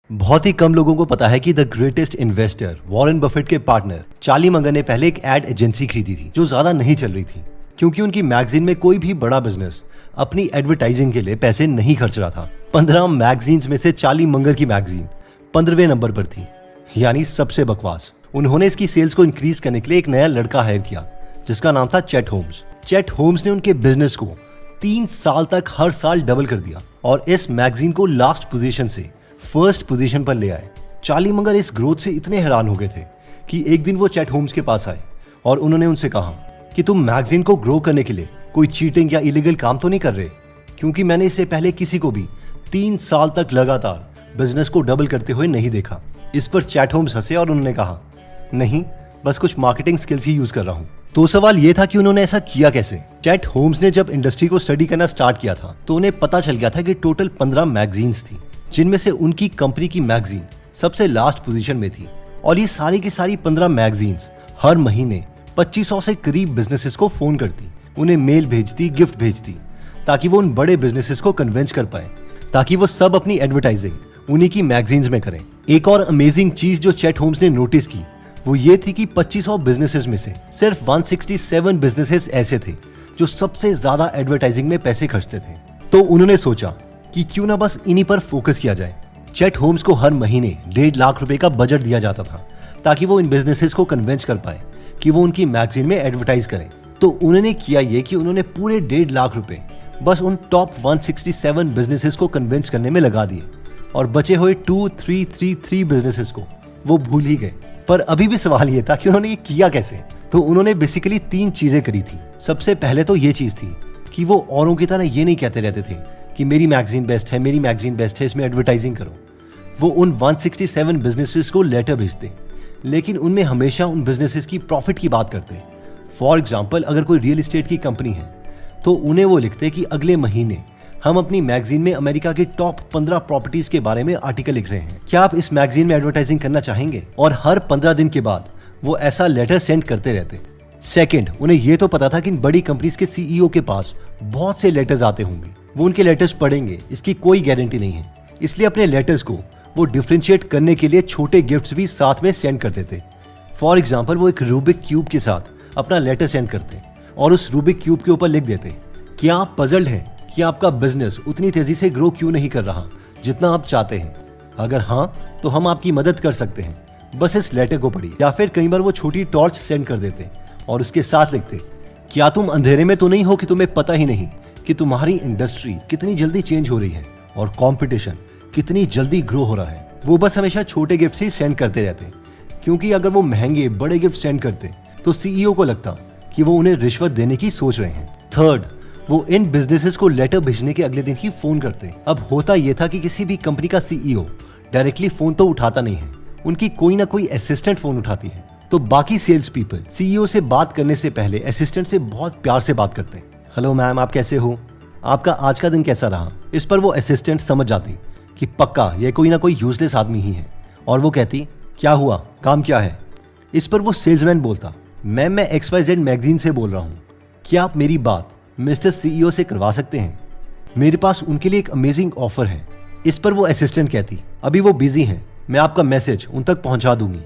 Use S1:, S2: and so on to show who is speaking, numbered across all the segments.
S1: बहुत ही कम लोगों को पता है कि the greatest investor Warren Buffett के पार्टनर चार्ली मंगर ने पहले एक एड एजेंसी खरीदी थी जो ज्यादा नहीं चल रही थी, क्योंकि उनकी मैगजीन में कोई भी बड़ा बिजनेस अपनी एडवर्टाइजिंग के लिए पैसे नहीं खर्च रहा था। 15 मैगजीन्स में से चार्ली मंगर की मैगजीन 15वें नंबर पर थी, यानी सबसे बकवास। उन्होंने इसकी सेल्स को इंक्रीज करने के लिए एक नया लड़का हायर किया जिसका नाम था चैट होम्स। चैट होम्स ने उनके बिजनेस को 3 साल तक हर साल डबल कर दिया और इस मैगजीन को लास्ट पोजीशन से फर्स्ट पोजीशन पर ले आए। चार्ली मंगर इस ग्रोथ से इतने हैरान हो गए थे कि एक दिन वो चैट होम्स के पास आए और उन्होंने उनसे कहा कि तुम मैगजीन को ग्रो करने के लिए कोई चीटिंग या इलीगल काम तो नहीं कर रहे, क्योंकि मैंने इससे पहले किसी को भी 3 साल तक लगातार बिजनेस को डबल करते हुए नहीं देखा। इस पर चैट होम्स हंसे और उन्होंने कहा, नहीं, बस कुछ मार्केटिंग स्किल्स ही यूज कर रहा हूँ। तो सवाल ये था कि उन्होंने ऐसा किया कैसे। चैट होम्स ने जब इंडस्ट्री को स्टडी करना स्टार्ट किया था तो उन्हें पता चल गया था कि टोटल 15 मैगजीन्स थी, जिनमें से उनकी कंपनी की मैगजीन सबसे लास्ट पोजीशन में थी। और ये सारी की सारी 15 मैगजीन्स हर महीने 2500 से करीब बिजनेसेस को फोन करती, उन्हें मेल भेजती, गिफ्ट भेजती, ताकि वो उन बड़े बिजनेसेस को कन्विंस कर पाए ताकि वो सब अपनी एडवर्टाइजिंग उन्हीं की मैगजीन्स में करें। एक और अमेजिंग चीज जो चैट होम्स ने नोटिस की वो ये थी कि 2500 बिजनेसेस में से सिर्फ 167 बिजनेसेस ऐसे थे जो सबसे ज्यादा एडवर्टाइजिंग में पैसे खर्चते थे। तो उन्होंने सोचा कि क्यों ना बस इन्हीं पर फोकस किया जाए। चैट होम्स को हर महीने 1.5 लाख रुपए का बजट दिया जाता था ताकि वो इन बिजनेसेस को कन्विंस कर पाए कि वो उनकी मैगजीन में एडवर्टाइज करें। तो उन्होंने किया ये कि उन्होंने पूरे 1.5 लाख रुपए बस उन टॉप 167 बिजनेसेस को कन्विंस करने में लगा दिए और बचे हुए 2333 बिजनेसेस को वो भूल ही गए। पर अभी भी सवाल ये था कि उन्होंने ये किया कैसे। तो उन्होंने बेसिकली 3 चीजें करी थी। सबसे पहले तो ये चीज थी कि वो औरों की तरह ये नहीं कहते रहते थे कि मेरी मैगजीन बेस्ट है, मेरी मैगजीन बेस्ट है, इसमें एडवर्टाइजिंग करो। वो उन 167 बिजनेसेस को लेटर भेजते, लेकिन उनमें हमेशा उन बिजनेसेस की प्रॉफिट की बात करते। फॉर एग्जाम्पल, अगर कोई रियल एस्टेट की कंपनी है तो उन्हें वो लिखते कि अगले महीने हम अपनी मैगजीन में अमेरिका के टॉप 15 प्रॉपर्टीज के बारे में आर्टिकल लिख रहे हैं, क्या आप इस मैगजीन में एडवर्टाइजिंग करना चाहेंगे? और हर 15 दिन के बाद वो ऐसा लेटर सेंड करते रहते। सेकंड, उन्हें ये तो पता था कि इन बड़ी कंपनीज के सीईओ के पास बहुत से लेटर्स आते होंगे, वो उनके लेटर्स पढ़ेंगे, इसकी कोई गारंटी नहीं है। इसलिए अपने लेटर्स को वो डिफरेंशिएट करने के लिए छोटे गिफ्ट्स भी साथ में सेंड करते थे। फॉर एग्जाम्पल, वो एक रूबिक क्यूब के साथ अपना लेटर सेंड करते और उस रूबिक क्यूब के ऊपर लिख देते, क्या आप पजल्ड हैं कि आपका बिजनेस उतनी तेजी से ग्रो क्यों नहीं कर रहा जितना आप चाहते हैं? अगर हाँ, तो हम आपकी मदद कर सकते हैं, बस इस लेटर को पढ़िए। या फिर कई बार वो छोटी टॉर्च सेंड कर देते और उसके साथ लिखते, क्या तुम अंधेरे में तो नहीं हो कि तुम्हें पता ही नहीं कि तुम्हारी इंडस्ट्री कितनी जल्दी चेंज हो रही है और कंपटीशन कितनी जल्दी ग्रो हो रहा है। वो बस हमेशा छोटे गिफ्ट ही सेंड करते रहते, क्योंकि अगर वो महंगे बड़े गिफ्ट सेंड करते तो सीईओ को लगता कि वो उन्हें रिश्वत देने की सोच रहे हैं। थर्ड, वो इन बिजनेसेस को लेटर भेजने के अगले दिन ही फोन करते। अब होता यह था कि किसी भी कंपनी का सीईओ डायरेक्टली फोन तो उठाता नहीं है, उनकी कोई ना कोई असिस्टेंट फोन उठाती है। तो बाकी सेल्स पीपल सीईओ से बात करने से पहले असिस्टेंट से बहुत प्यार से बात करते हैं। हेलो मैम, आप कैसे हो? आपका आज का दिन कैसा रहा? इस पर वो असिस्टेंट समझ जाती कि पक्का ये कोई ना कोई यूजलेस आदमी ही है और वो कहती, क्या हुआ, काम क्या है? इस पर वो सेल्समैन बोलता, मैम मैं XYZ मैगजीन से बोल रहा हूँ, क्या आप मेरी बात मिस्टर सीईओ से करवा सकते हैं? मेरे पास उनके लिए एक अमेजिंग ऑफर है। इस पर वो असिस्टेंट कहती, अभी वो बिजी हैं, मैं आपका मैसेज उन तक पहुंचा दूंगी।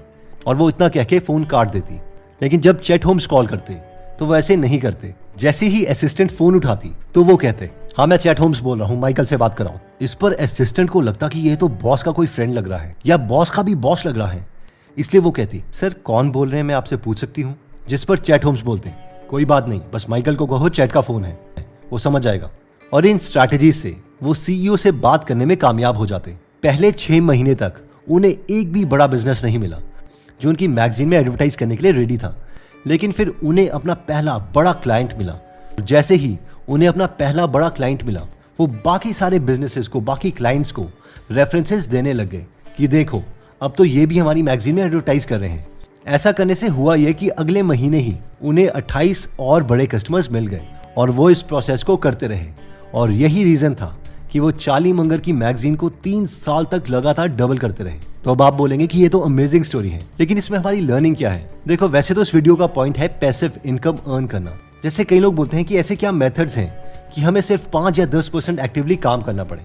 S1: और वो इतना कह के फोन काट देती। लेकिन जब चैट होम्स कॉल करते तो वो ऐसे नहीं करते। जैसे ही असिस्टेंट फोन उठाती तो वो कहते, हाँ मैं चैट होम्स बोल रहा हूँ, माइकल से बात कराऊं। इस पर असिस्टेंट को लगता कि ये तो बॉस का कोई फ्रेंड लग रहा है या बॉस का भी बॉस लग रहा है, इसलिए वो कहती, सर कौन बोल रहे हैं, मैं आपसे पूछ सकती हूँ? जिस पर चैट होम्स बोलते, कोई बात नहीं, बस माइकल को कहो चैट का फोन है, वो समझ जाएगा। और इन स्ट्रैटेजी से वो सीईओ से बात करने में कामयाब हो जाते। पहले 6 महीने तक उन्हें एक भी बड़ा बिजनेस नहीं मिला जो उनकी मैगजीन में एडवर्टाइज करने के लिए रेडी था, लेकिन फिर उन्हें अपना पहला बड़ा क्लाइंट मिला। जैसे ही उन्हें अपना पहला बड़ा क्लाइंट मिला, वो बाकी सारे बिजनेसेस को, बाकी क्लाइंट्स को रेफरेंसेस देने लग गए कि देखो अब तो ये भी हमारी मैगजीन में एडवर्टाइज कर रहे हैं। ऐसा करने से हुआ यह कि अगले महीने ही उन्हें 28 और बड़े कस्टमर्स मिल गए और वो इस प्रोसेस को करते रहे। और यही रीजन था कि वो चार्ली मंगर की मैगजीन को 3 साल तक लगातार डबल करते रहे। तो अब आप बोलेंगे कि ये तो अमेजिंग स्टोरी है, लेकिन इसमें हमारी लर्निंग क्या है? देखो, वैसे तो इस वीडियो का पॉइंट है पैसिव इनकम अर्न करना। जैसे कई लोग बोलते हैं कि ऐसे क्या मेथड्स हैं कि हमें सिर्फ 5 या 10% एक्टिवली काम करना पड़े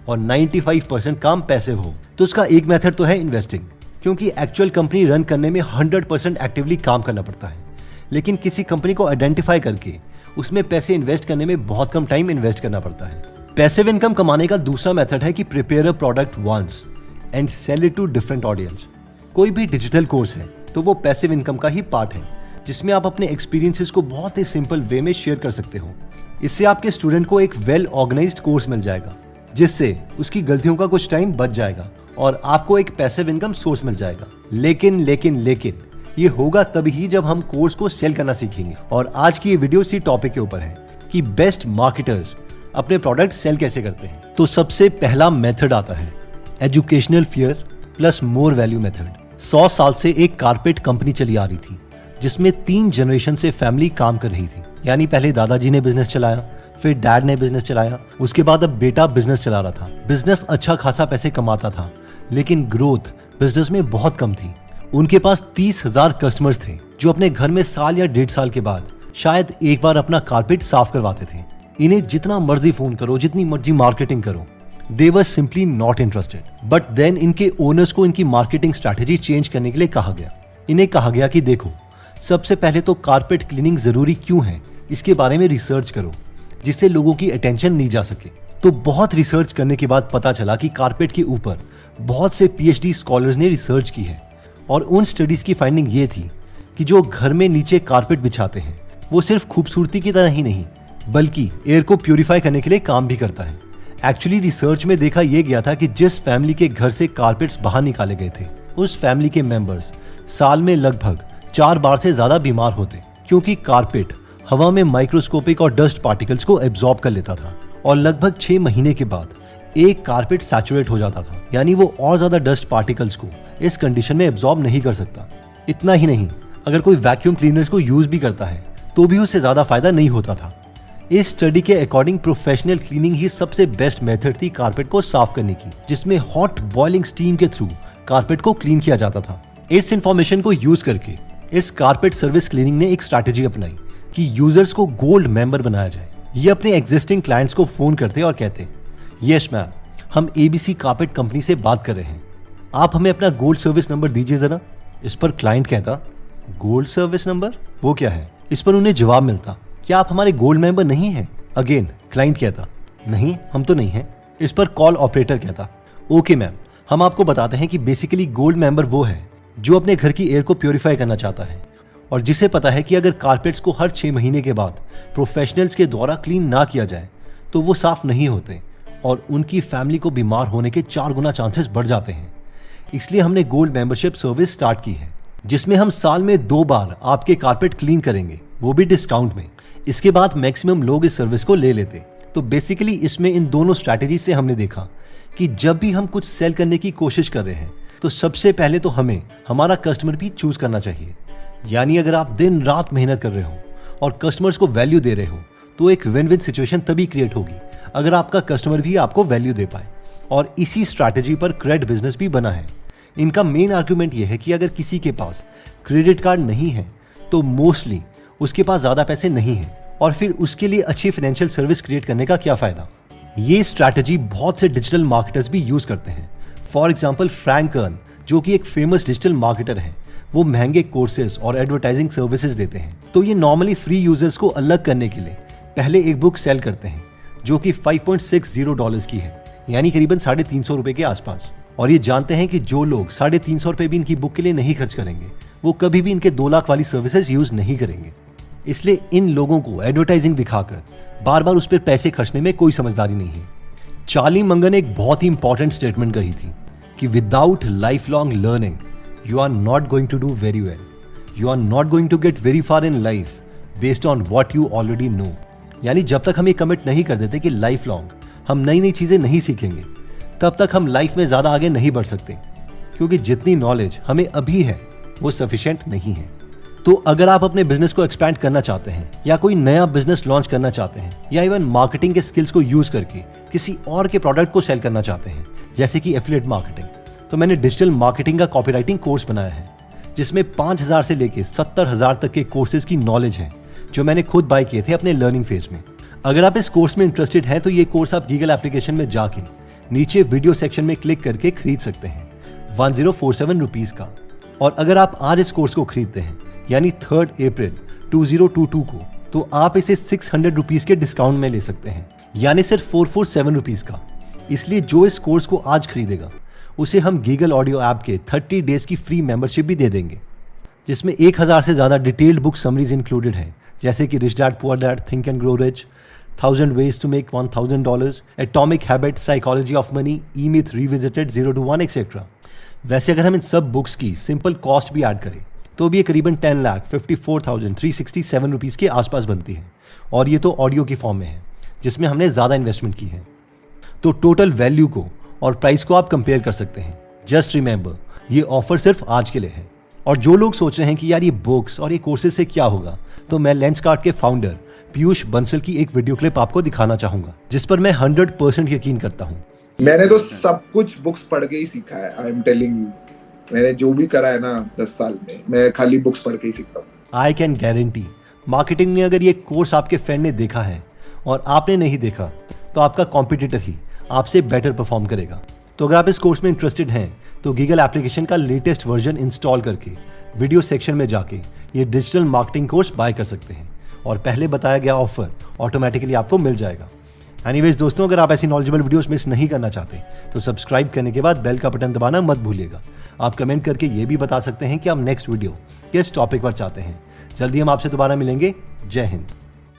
S1: और 95% काम पैसिव हो। तो उसका एक मेथड तो है इन्वेस्टिंग, क्योंकि एक्चुअल कंपनी रन करने में 100% एक्टिवली काम करना पड़ता है, लेकिन किसी कंपनी को आइडेंटिफाई करके उसमें पैसे इन्वेस्ट करने में बहुत कम टाइम इन्वेस्ट करना पड़ता है। पैसिव इनकम कमाने का दूसरा मेथड है कि prepare a product once and sell it to different audience. कोई भी डिजिटल कोर्स है तो वो पैसिव इनकम का ही पार्ट है, जिसमें आप अपने एक्सपीरियंसेस को बहुत ही सिंपल वे में शेयर कर सकते हो। इससे आपके स्टूडेंट को एक वेल ऑर्गेनाइज्ड कोर्स मिल जाएगा, जिससे उसकी गलतियों का कुछ टाइम बच जाएगा और आपको एक पैसिव इनकम सोर्स मिल जाएगा। लेकिन ये होगा तभी जब हम कोर्स को सेल करना सीखेंगे। और आज की ये वीडियो इसी टॉपिक के ऊपर है कि बेस्ट मार्केटर्स अपने प्रोडक्ट सेल कैसे करते हैं। तो सबसे पहला मेथड आता है educational fear plus more value method. 100 साल से एक कारपेट कंपनी चली आ रही थी, जिसमें 3 जनरेशन से फैमिली काम कर रही थी। यानी पहले दादाजी ने बिजनेस चलाया, फिर डैड ने बिजनेस चलाया, उसके बाद अब बेटा बिजनेस चला रहा था। बिजनेस अच्छा खासा पैसे कमाता था, लेकिन ग्रोथ बिजनेस में बहुत कम थी। उनके पास 30,000 कस्टमर्स थे, जो अपने घर में साल या 1.5 साल के बाद शायद एक बार अपना कारपेट साफ करवाते थे। इन्हें जितना मर्जी फोन करो, जितनी मर्जी मार्केटिंग करो, they were simply not interested. But then इनके ओनर्स को इनकी मार्केटिंग स्ट्रैटेजी चेंज करने के लिए कहा गया। इन्हें कहा गया कि देखो, सबसे पहले तो कारपेट क्लीनिंग जरूरी क्यों है, इसके बारे में रिसर्च करो, जिससे लोगों की अटेंशन नहीं जा सके। तो बहुत रिसर्च करने के बाद पता चला कि कारपेट के ऊपर बहुत से PhD स्कॉलर्स ने रिसर्च की है, और उन स्टडीज की फाइंडिंग ये थी कि जो घर में नीचे कारपेट बिछाते हैं वो सिर्फ खूबसूरती की तरह ही नहीं, बल्कि एयर को प्यूरिफाई करने के लिए काम भी करता है। एक्चुअली रिसर्च में देखा यह गया था कि जिस फैमिली के घर से कारपेट्स बाहर निकाले गए थे, उस फैमिली के मेंबर्स साल में लगभग 4 बार से ज्यादा बीमार होते, क्योंकि कारपेट हवा में माइक्रोस्कोपिक और डस्ट पार्टिकल्स को एब्जॉर्ब कर लेता था, और लगभग 6 महीने के बाद एक कारपेट सैचुरेट हो जाता था, यानी वो और ज्यादा डस्ट पार्टिकल्स को इस कंडीशन में एब्जॉर्ब नहीं कर सकता। इतना ही नहीं, अगर कोई वैक्यूम क्लीनर्स को यूज भी करता है तो भी उससे ज्यादा फायदा नहीं होता था। इस स्टडी के अकॉर्डिंग प्रोफेशनल क्लीनिंग ही सबसे बेस्ट मेथड थी कारपेट को साफ करने की, जिसमें हॉट बॉइलिंग स्टीम के थ्रू कारपेट को क्लीन किया जाता था। इस इंफॉर्मेशन को यूज करके इस कारपेट सर्विस क्लीनिंग ने एक स्ट्रैटेजी अपनाई कि यूजर्स को गोल्ड मेंबर बनाया जाए। ये अपने एग्जिस्टिंग क्लाइंट्स को फोन करते और कहते, यस मैम, हम ABC कारपेट कंपनी से बात कर रहे हैं, आप हमें अपना गोल्ड सर्विस नंबर दीजिए जरा। इस पर क्लाइंट कहता, गोल्ड सर्विस नंबर, वो क्या है? इस पर उन्हें जवाब मिलता, क्या आप हमारे गोल्ड मेंबर नहीं हैं? अगेन क्लाइंट कहता, नहीं, हम तो नहीं हैं। इस पर कॉल ऑपरेटर कहता, ओके मैम, हम आपको बताते हैं कि बेसिकली गोल्ड मेंबर वो है जो अपने घर की एयर को प्योरीफाई करना चाहता है, और जिसे पता है कि अगर कारपेट्स को हर 6 महीने के बाद प्रोफेशनल्स के द्वारा क्लीन ना किया जाए तो वो साफ नहीं होते, और उनकी फैमिली को बीमार होने के 4 गुना चांसेस बढ़ जाते हैं। इसलिए हमने गोल्ड मेंबरशिप सर्विस स्टार्ट की है, जिसमें हम साल में 2 बार आपके कारपेट क्लीन करेंगे, वो भी डिस्काउंट में। इसके बाद मैक्सिमम लोग इस सर्विस को ले लेते। तो बेसिकली इसमें इन दोनों स्ट्रैटेजी से हमने देखा कि जब भी हम कुछ सेल करने की कोशिश कर रहे हैं तो सबसे पहले तो हमें हमारा कस्टमर भी चूज करना चाहिए। यानी अगर आप दिन रात मेहनत कर रहे हो और कस्टमर्स को वैल्यू दे रहे हो तो एक विन विन सिचुएशन तभी क्रिएट होगी अगर आपका कस्टमर भी आपको वैल्यू दे पाए। और इसी स्ट्रैटेजी पर क्रेड बिजनेस भी बना है। इनका मेन आर्गुमेंट यह है कि अगर किसी के पास क्रेडिट कार्ड नहीं है तो मोस्टली उसके पास ज्यादा पैसे नहीं है, और फिर उसके लिए अच्छी फाइनेंशियल सर्विस क्रिएट करने का क्या फायदा। ये स्ट्रैटेजी बहुत से डिजिटल मार्केटर्स भी यूज करते हैं। फॉर एग्जाम्पल फ्रैंक कर्न, जो कि एक फेमस डिजिटल मार्केटर है, वो महंगे कोर्सेज और एडवर्टाइजिंग सर्विसेज देते हैं। तो ये नॉर्मली फ्री यूजर्स को अलग करने के लिए पहले एक बुक सेल करते हैं जो कि $5.60 की है, यानी करीबन 350 रुपए के आसपास। और ये जानते हैं कि जो लोग 350 रुपए भी इनकी बुक के लिए नहीं खर्च करेंगे वो कभी भी इनके 2 लाख वाली सर्विसेज यूज नहीं करेंगे। इसलिए इन लोगों को एडवर्टाइजिंग दिखाकर बार बार उस पर पैसे खर्चने में कोई समझदारी नहीं है। चार्ली मंगन ने एक बहुत ही इंपॉर्टेंट स्टेटमेंट कही थी कि without lifelong learning you are not going to do very well, you are not going to get very far in life based on what you already know. यानी जब तक हम ये कमिट नहीं कर देते कि लाइफ लॉन्ग हम नई नई चीजें नहीं सीखेंगे, तब तक हम लाइफ में ज्यादा आगे नहीं बढ़ सकते, क्योंकि जितनी नॉलेज हमें अभी है वो सफिशिएंट नहीं है। तो अगर आप अपने बिजनेस को एक्सपैंड करना चाहते हैं, या कोई नया बिजनेस लॉन्च करना चाहते हैं, या इवन मार्केटिंग के स्किल्स को यूज करके किसी और के प्रोडक्ट को सेल करना चाहते हैं, जैसे कि एफिलिएट मार्केटिंग, तो मैंने डिजिटल मार्केटिंग का कॉपीराइटिंग कोर्स बनाया है, जिसमें 5,000 से लेके 70,000 तक के कोर्सेज की नॉलेज है, जो मैंने खुद बाय किए थे अपने लर्निंग फेज में। अगर आप इस कोर्स में इंटरेस्टेड हैं तो ये कोर्स आप गूगल एप्लीकेशन में जाके नीचे वीडियो सेक्शन में क्लिक करके खरीद सकते हैं 1047 रुपीज का। और अगर आप आज इस कोर्स को खरीदते हैं यानी 3 अप्रैल 2022 को, तो आप इसे 600 रुपीज के डिस्काउंट में ले सकते हैं, यानी सिर्फ 447 रुपीज का। इसलिए जो इस कोर्स को आज खरीदेगा उसे हम गीगल ऑडियो ऐप के 30 डेज की फ्री मेंबरशिप भी दे देंगे, जिसमें 1000 से ज़्यादा डिटेल्ड बुक समरीज इंक्लूडेड हैं, जैसे कि rich dad poor dad, think and grow rich, 1000 ways to make $1000, Atomic Habits, Psychology of Money, E-Myth Revisited, 0 to 1, etc. वैसे अगर हम इन सब बुक्स की सिंपल कॉस्ट भी ऐड करें तो भी ये करीबन 10,54,367 रुपीज़ के आसपास बनती है, और ये तो ऑडियो की फॉर्म में है जिसमें हमने ज़्यादा इन्वेस्टमेंट की है। तो टोटल वैल्यू को और प्राइस को आप कंपेयर कर सकते हैं। जस्ट रिमेंबर, ये ऑफर सिर्फ आज के लिए है। और जो लोग सोच रहे हैं कि यार ये बुक्स और ये कोर्सेज से क्या होगा, तो मैं लेंसकार्ट के फाउंडर पीयूष बंसल की एक वीडियो क्लिप आपको दिखाना चाहूंगा, जिस पर मैं 100% यकीन करता हूँ।
S2: मैंने तो सब कुछ बुक्स पढ़ के ही सीखा है। आई एम टेलिंग यू, मैंने जो भी करा है ना 10 साल में, मैं खाली बुक्स पढ़ के ही सीखता हूँ।
S1: आई कैन गारंटी, मार्केटिंग में अगर ये कोर्स आपके फ्रेंड ने देखा है और आपने नहीं देखा, तो आपका कॉम्पिटिटर ही आपसे बेटर परफॉर्म करेगा। तो अगर आप इस कोर्स में इंटरेस्टेड हैं तो गीगल एप्लीकेशन का लेटेस्ट वर्जन इंस्टॉल करके वीडियो सेक्शन में जाके ये डिजिटल मार्केटिंग कोर्स बाय कर सकते हैं, और पहले बताया गया ऑफर ऑटोमेटिकली आपको मिल जाएगा। एनीवेज दोस्तों, अगर आप ऐसी नॉलेजेबल वीडियोस मिस नहीं करना चाहते तो सब्सक्राइब करने के बाद बेल का बटन दबाना मत भूलिएगा। आप कमेंट करके ये भी बता सकते हैं कि आप नेक्स्ट वीडियो किस टॉपिक पर चाहते हैं। जल्दी हम आपसे दोबारा मिलेंगे। जय हिंद।